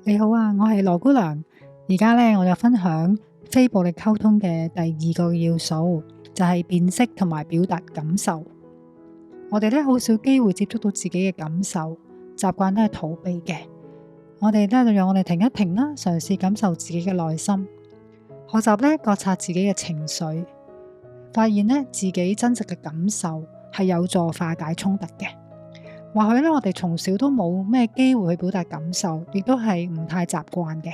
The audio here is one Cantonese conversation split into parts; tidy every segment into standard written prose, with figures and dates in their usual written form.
你好啊，我係羅姑娘。而家咧，我就分享非暴力溝通嘅第二個要素，就係辨識同埋表達感受。我哋咧好少機會接觸到自己嘅感受，習慣都係逃避嘅。我哋咧就讓我哋停一停啦，嘗試感受自己嘅內心，學習咧覺察自己嘅情緒，發現咧自己真實嘅感受係有助化解衝突嘅。或許咧，我哋從小都冇咩機會去表達感受，亦都係唔太習慣嘅。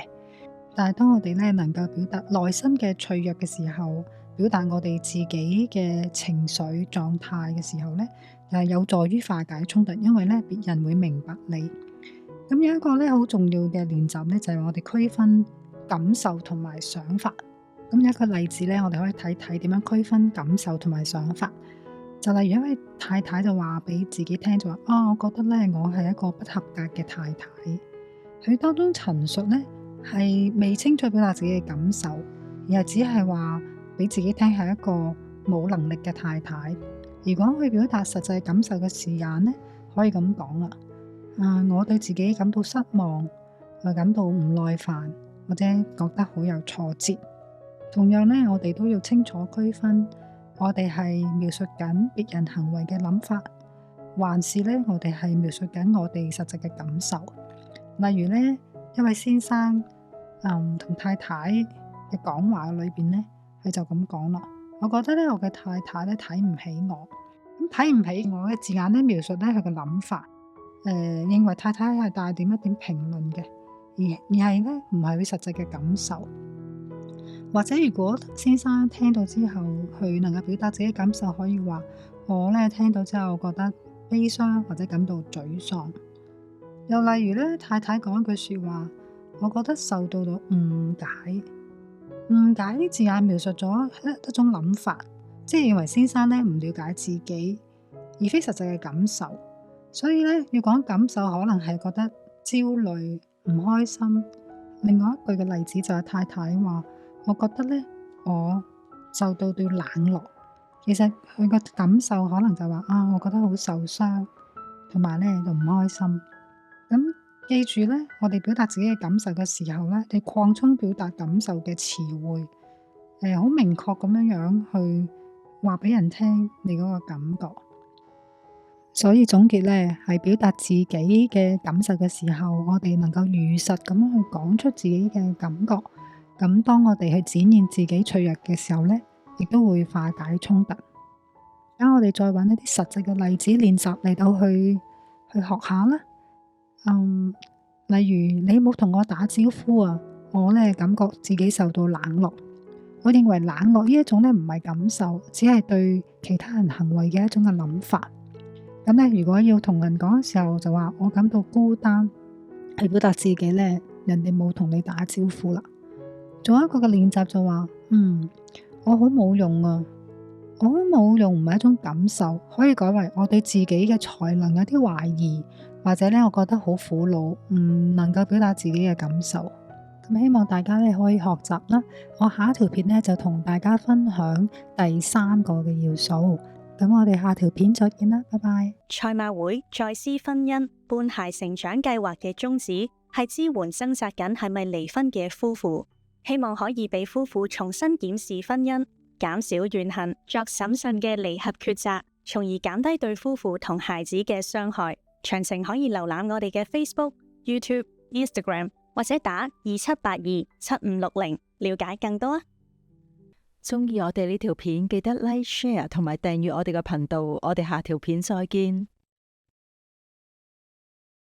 但係當我哋咧能夠表達內心嘅脆弱嘅時候，表達我哋自己嘅情緒狀態嘅時候咧，又係有助於化解衝突，因為咧別人會明白你。咁有一個咧好重要嘅練習咧，就係我哋區分感受同埋想法。咁有一個例子咧，我哋可以睇睇點樣區分感受同埋想法。就例如一位太太就話俾自己聽，就話我覺得咧我係一個不合格嘅太太。佢當中陳述咧係未清楚表達自己嘅感受，而係只係話俾自己聽係一個冇能力嘅太太。如果去表達實際感受嘅時間咧，可以咁講啦。我對自己感到失望，感到唔耐煩，或者覺得好有挫折。同樣咧，我哋都要清楚區分。我哋係描述緊別人行為嘅諗法，還是咧我哋係描述緊我哋實際嘅感受？例如咧，一位先生同太太嘅講話裏邊咧，佢就咁講啦。我覺得咧，我嘅太太咧睇唔起我。咁睇唔起我嘅字眼咧，描述咧佢嘅諗法，認為太太係帶點一點評論嘅，而係咧唔係佢實際嘅感受。或者如果先生聽到之後，佢能夠表達自己感受，可以話我咧聽到之後覺得悲傷或者感到沮喪。又例如咧，太太講一句說話，我覺得受到誤解。誤解呢字眼描述咗一種諗法，即係認為先生咧唔了解自己，而非實際嘅感受。所以咧要講感受，可能係覺得焦慮、唔開心。另外一句嘅例子就係太太話。我覺得咧，我受到冷落。其實佢個感受可能就話我覺得好受傷，同埋咧就唔開心。咁記住咧，我哋表達自己嘅感受嘅時候咧，你擴充表達感受嘅詞彙，好明確咁樣去話俾人聽你嗰個感覺。所以總結咧，係表達自己嘅感受嘅時候，我哋能夠如實咁去講出自己嘅感覺。咁當我哋去展現自己脆弱嘅時候咧，亦都會化解衝突。咁我哋再揾一啲實際嘅例子練習嚟到去學下啦。例如你冇同我打招呼啊，我咧感覺自己受到冷落。我認為冷落呢一種咧唔係感受，只係對其他人行為嘅一種嘅諗法。咁咧如果要同人講嘅時候，就話我感到孤單，係表達自己咧人哋冇同你打招呼啦。仲有一個嘅練習就話，我好冇用啊！我好冇用唔係一種感受，可以改為我對自己嘅才能有啲懷疑，或者咧我覺得好苦惱，唔能夠表達自己嘅感受。咁希望大家咧可以學習啦。我下一條片咧就同大家分享第3個嘅要素。咁我哋下條片再見啦，拜拜。賽馬會再思婚姻伴孩成長計劃嘅宗旨係支援掙扎緊係咪離婚嘅夫婦。希望可以俾夫婦重新檢視婚姻，減少怨恨，作審慎嘅離合抉擇，從而減低對夫婦同孩子嘅傷害。詳情可以瀏覽我哋嘅 Facebook、YouTube、Instagram 或者打27827560了解更多啊！鍾意我哋呢條片，記得 Like、Share 同埋訂閱我哋嘅頻道。我哋下條片再見。